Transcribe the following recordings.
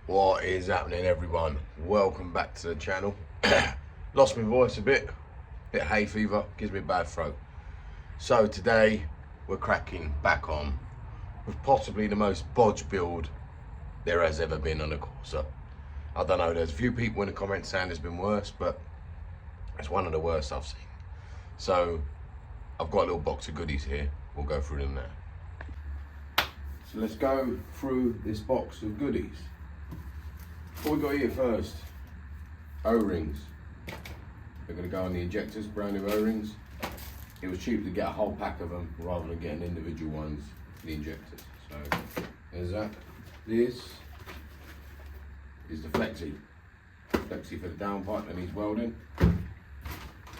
What is happening, everyone? Welcome back to the channel. Lost my voice a bit hay fever, gives me a bad throat. So today we're cracking back on with possibly the most bodge build there has ever been on a corsa. I don't know, there's a few people in the comments saying it's been worse, but it's one of the worst I've seen. So I've got a little box of goodies here, we'll go through them now. So let's go through this box of goodies. What we got here first, O-rings. They're going to go on the injectors, brand new O-rings. It was cheap to get a whole pack of them rather than getting individual ones for the injectors. So there's that. This is the flexi for the downpipe that needs welding.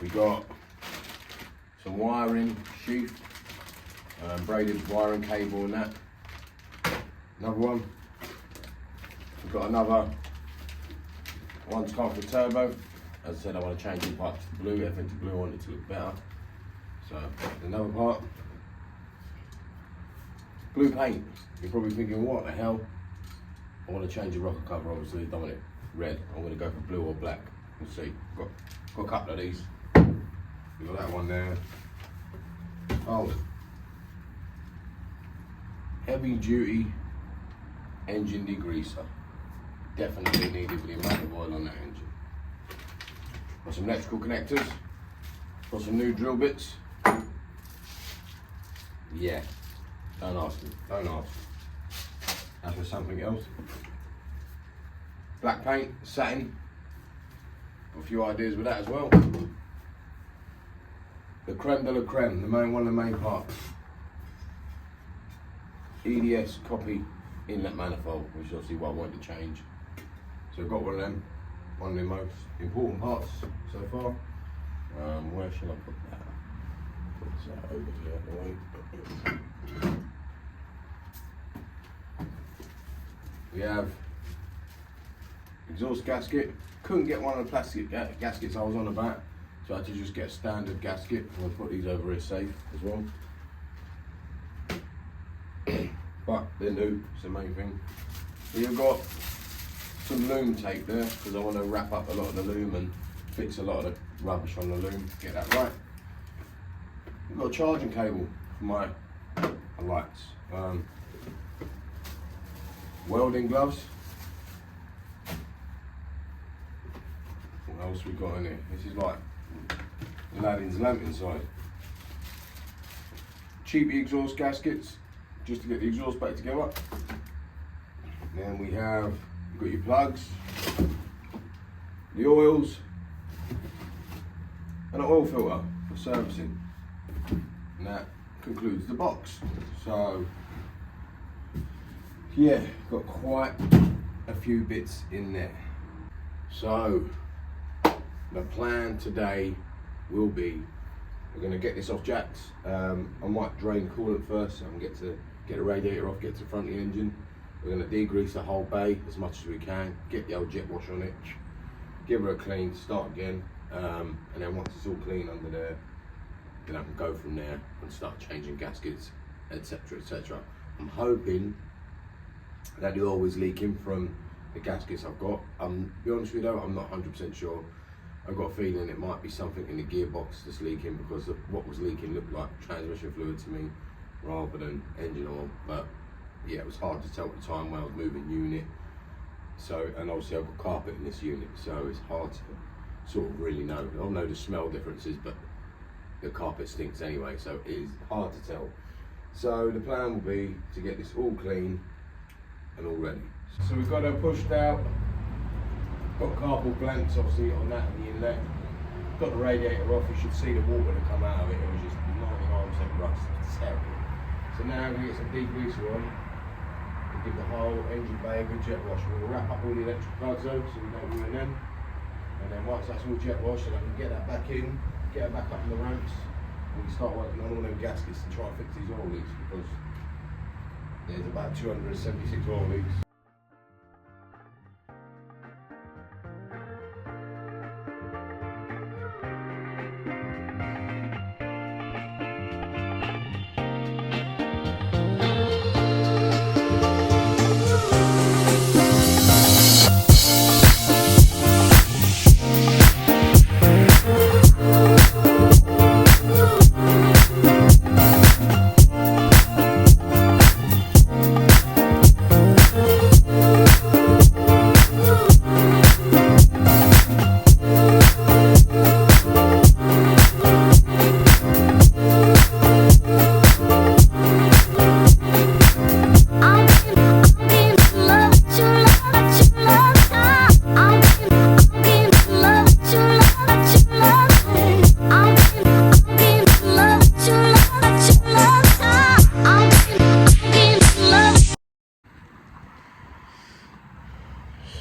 We got some wiring sheath, braided wiring cable and that. Another one. We've got another. One's come for turbo. As I said, I want to change the pipe to blue. Everything to blue, I want it to look better. So another part. Blue paint. You're probably thinking, what the hell? I want to change the rocker cover, obviously. Don't want it red. I'm going to go for blue or black. We'll see. Got a couple of these. We've got that one there. Oh. Heavy duty engine degreaser. Definitely needed with the amount of oil on that engine. Got some electrical connectors. Got some new drill bits. Yeah, don't ask me, don't ask. That's for something else. Black paint, satin. Got a few ideas with that as well. The creme de la creme, one of the main parts. EDS copy inlet manifold, which is obviously what I wanted to change. So I've got one of them, one of the most important parts so far. Where shall I put that? Put that over here. We have exhaust gasket. Couldn't get one of the plastic gaskets I was on about, so I had to just get a standard gasket. I'm going to put these over here safe as well. But they're new, it's the main thing. We've got some loom tape there because I want to wrap up a lot of the loom and fix a lot of the rubbish on the loom, get that right. We've got a charging cable for my lights. Welding gloves. What else we got in here? This is like Aladdin's lamp inside. Cheap exhaust gaskets, just to get the exhaust back together. Then we have, you've got your plugs, the oils, and an oil filter for servicing. And that concludes the box. So, yeah, got quite a few bits in there. So, the plan today will be, we're going to get this off jacks. I might drain coolant first so I can get the radiator off, get to the front of the engine. We're going to degrease the whole bay as much as we can, get the old jet wash on it, give her a clean, start again, and then once it's all clean under there, then I can go from there and start changing gaskets, etc, etc. I'm hoping that the oil is leaking from the gaskets I've got. To be honest with you though, I'm not 100% sure. I've got a feeling it might be something in the gearbox that's leaking because of what was leaking looked like transmission fluid to me rather than engine oil. But yeah, it was hard to tell at the time when I was moving unit. So, and obviously I've got carpet in this unit, so it's hard to sort of really know. I know the smell differences, but the carpet stinks anyway, so it is hard to tell. So the plan will be to get this all clean and all ready. So we've got her pushed out. Got carpal blanks obviously on that and the inlet. Got the radiator off, you should see the water that come out of it. It was just 99% rust, it's terrible. So now we're going to get some degreaser on and give the whole engine bay a good jet wash. We're going to wrap up all the electric plugs though so we don't ruin them. And then once that's all jet washed, then I can get that back in, get it back up in the ramps, and we can start working on all them gaskets to try and fix these oil leaks because there's about 276 oil leaks.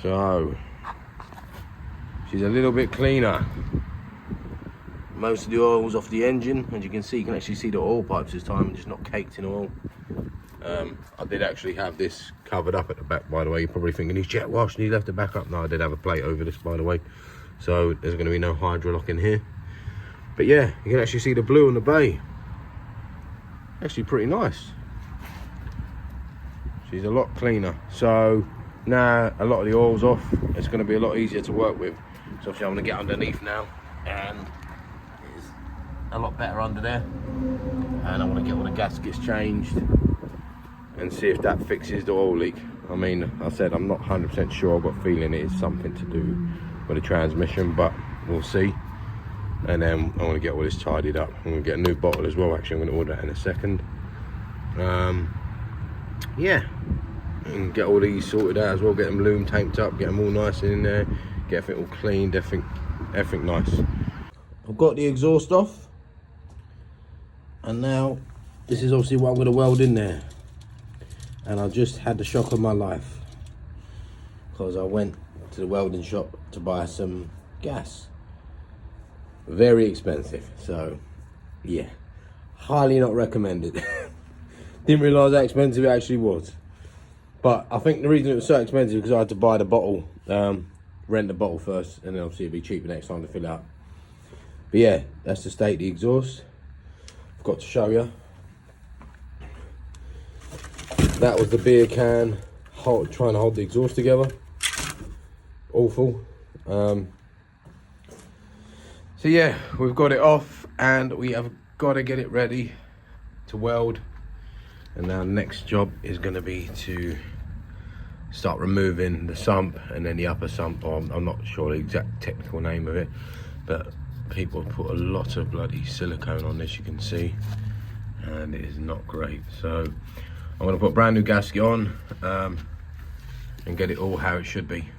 So she's a little bit cleaner. Most of the oil's off the engine. As you can see, you can actually see the oil pipes this time, just not caked in oil. I did actually have this covered up at the back, by the way. You're probably thinking he's jet washed and he left the back up. No, I did have a plate over this, by the way. So there's going to be no hydrolock in here. But yeah, you can actually see the blue on the bay. Actually pretty nice. She's a lot cleaner. So now a lot of the oil's off. It's going to be a lot easier to work with. So obviously I'm going to get underneath now, and it's a lot better under there. And I want to get all the gaskets changed and see if that fixes the oil leak. I mean, I said I'm not 100% sure. I've got a feeling it is something to do with the transmission, but we'll see. And then I want to get all this tidied up. I'm going to get a new bottle as well. Actually, I'm going to order that in a second. Yeah, and get all these sorted out as well. Get them loom taped up, get them all nice in there, get everything all cleaned, everything nice. I've got the exhaust off, and now this is obviously what I'm going to weld in there. And I just had the shock of my life because I went to the welding shop to buy some gas. Very expensive, so yeah, highly not recommended. Didn't realise how expensive it actually was. But I think the reason it was so expensive is because I had to buy the bottle, rent the bottle first, and then obviously it'd be cheaper next time to fill out. But yeah, that's the state of the exhaust. I've got to show you. That was the beer can trying to hold the exhaust together. Awful. So yeah, we've got it off and we have got to get it ready to weld. And our next job is going to be to start removing the sump and then the upper sump. I'm not sure the exact technical name of it, but people put a lot of bloody silicone on this, you can see, and it is not great. So I'm going to put a brand new gasket on and get it all how it should be.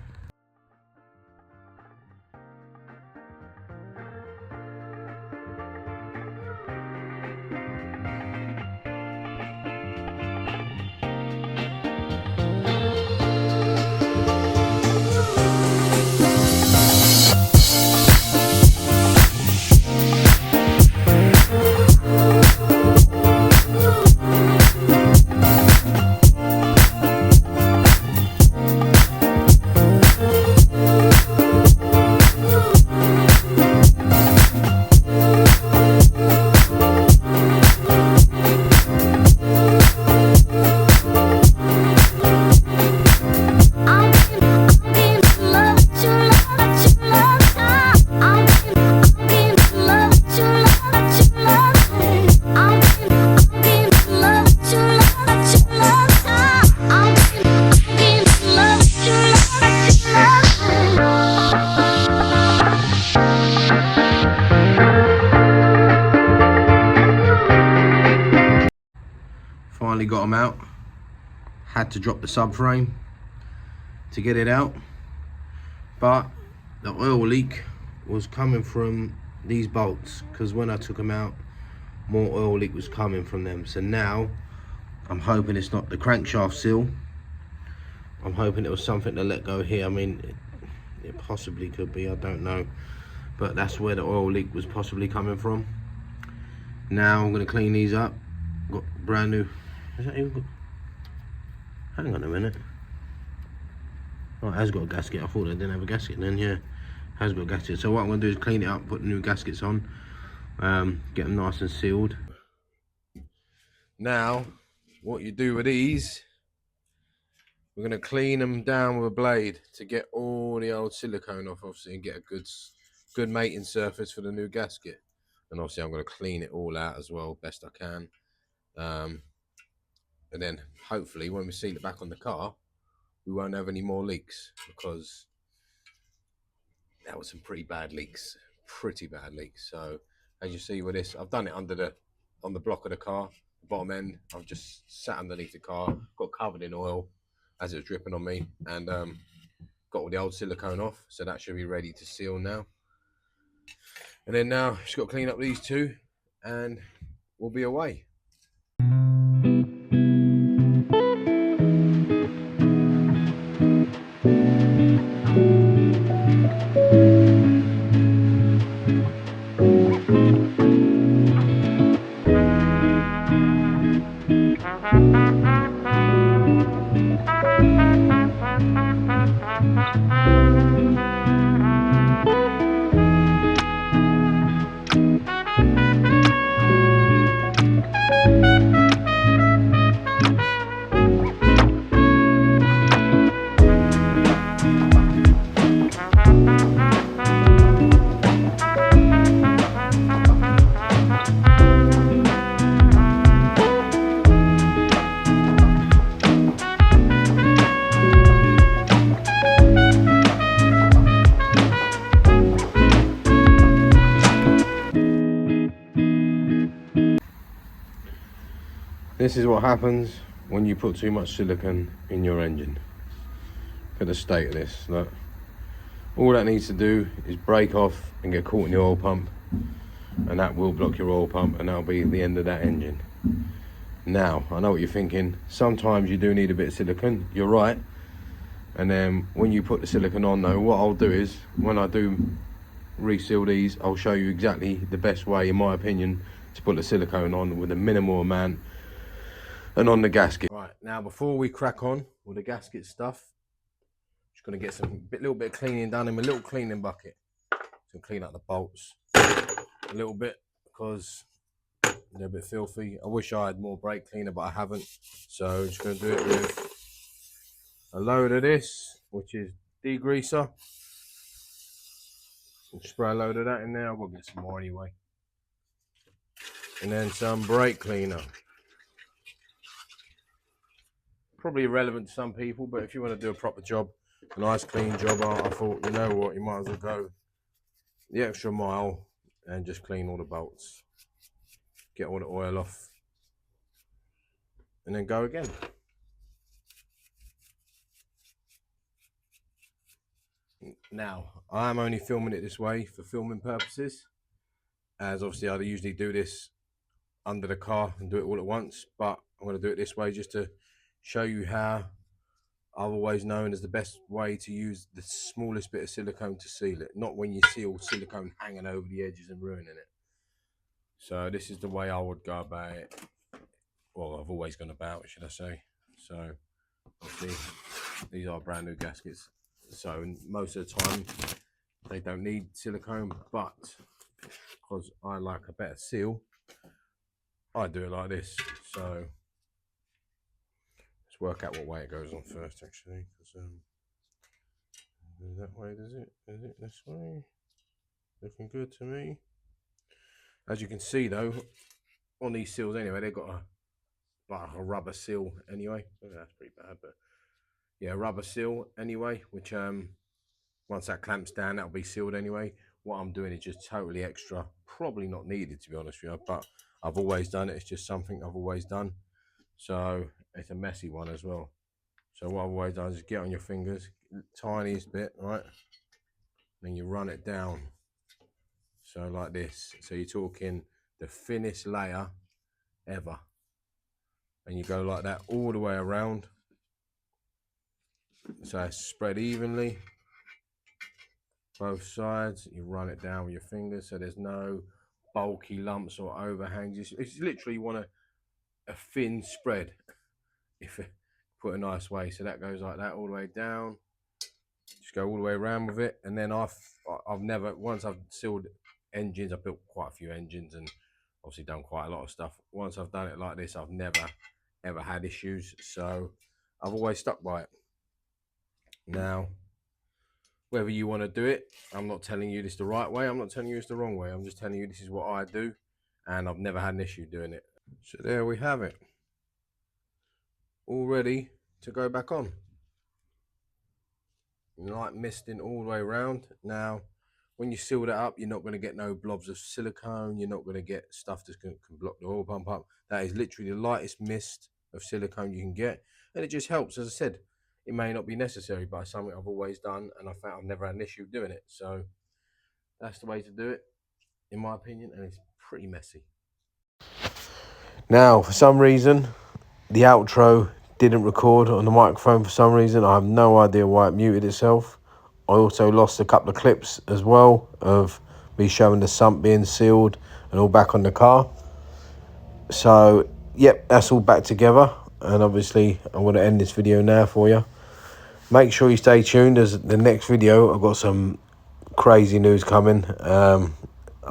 Finally got them out. Had to drop the subframe to get it out, but the oil leak was coming from these bolts, because when I took them out, more oil leak was coming from them. So now I'm hoping it's not the crankshaft seal. I'm hoping it was something to let go here. I mean, it possibly could be, I don't know, but that's where the oil leak was possibly coming from. Now I'm going to clean these up. Got brand new. Is that even good? Hang on a minute. Oh, it has got a gasket. I thought it didn't have a gasket then. Yeah, it has got a gasket. So what I'm going to do is clean it up, put new gaskets on, get them nice and sealed. Now, what you do with these, we're going to clean them down with a blade to get all the old silicone off, obviously, and get a good mating surface for the new gasket. And obviously I'm going to clean it all out as well, best I can. And then hopefully when we seal it back on the car, we won't have any more leaks, because that was some pretty bad leaks. So as you see with this, I've done it on the block of the car, the bottom end. I've just sat underneath the car, got covered in oil as it was dripping on me, and got all the old silicone off, so that should be ready to seal now. And then now just got to clean up these two and we'll be away. This is what happens when you put too much silicone in your engine. Look at the state of this. Look. All that needs to do is break off and get caught in the oil pump, and that will block your oil pump, and that'll be the end of that engine. Now, I know what you're thinking. Sometimes you do need a bit of silicone. You're right. And then when you put the silicone on though, what I'll do is, when I do reseal these, I'll show you exactly the best way, in my opinion, to put the silicone on with a minimal amount and on the gasket. Right, now before we crack on with the gasket stuff, just gonna get some little bit of cleaning done in my little cleaning bucket. So clean up the bolts a little bit because they're a bit filthy. I wish I had more brake cleaner, but I haven't. So I'm just gonna do it with a load of this, which is degreaser. Spray a load of that in there. I'll go get some more anyway. And then some brake cleaner. Probably irrelevant to some people, but if you want to do a proper job, a nice clean job, I thought, you know what, you might as well go the extra mile and just clean all the bolts. Get all the oil off. And then go again. Now, I am only filming it this way for filming purposes, as obviously I usually do this under the car and do it all at once, but I'm going to do it this way just to show you how I've always known as the best way to use the smallest bit of silicone to seal it, not when you see all silicone hanging over the edges and ruining it. So this is the way I would go about it. Well, I've always gone about, should I say. So obviously these are brand new gaskets, so most of the time they don't need silicone, but because I like a better seal, I do it like this. So let's work out what way it goes on first, actually, because that way, does it? Is it this way? Looking good to me. As you can see though, on these seals anyway, they've got a rubber seal anyway. Oh, that's pretty bad, but yeah, rubber seal anyway, which once that clamps down, that'll be sealed anyway. What I'm doing is just totally extra, probably not needed to be honest with you, but I've always done it. It's just something I've always done. So it's a messy one as well. So what I've always done is get on your fingers, tiniest bit, right? Then you run it down. So like this. So you're talking the thinnest layer ever. And you go like that all the way around. So it's spread evenly. Both sides. You run it down with your fingers so there's no bulky lumps or overhangs. It's literally you want a thin spread, if it put a nice way. So that goes like that all the way down. Just go all the way around with it. And then I've never, once I've sealed engines, I've built quite a few engines and obviously done quite a lot of stuff. Once I've done it like this, I've never ever had issues, so I've always stuck by it. Now, whether you want to do it, I'm not telling you this the right way, I'm not telling you it's the wrong way, I'm just telling you this is what I do, and I've never had an issue doing it. So there we have it, all ready to go back on. Light misting all the way around. Now, when you seal that up, you're not going to get no blobs of silicone, you're not going to get stuff that can block the oil pump up. That is literally the lightest mist of silicone you can get, and it just helps. As I said, it may not be necessary, but it's something I've always done, and I found I've never had an issue doing it. So that's the way to do it, in my opinion, and it's pretty messy. Now, for some reason, the outro didn't record on the microphone for some reason. I have no idea why it muted itself. I also lost a couple of clips as well of me showing the sump being sealed and all back on the car. So, yep, that's all back together. And obviously, I'm going to end this video now for you. Make sure you stay tuned, as the next video, I've got some crazy news coming. I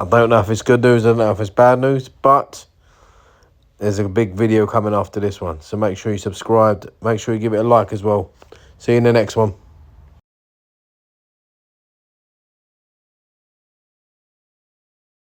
don't know if it's good news, I don't know if it's bad news, but there's a big video coming after this one. So make sure you subscribe. Make sure you give it a like as well. See you in the next one.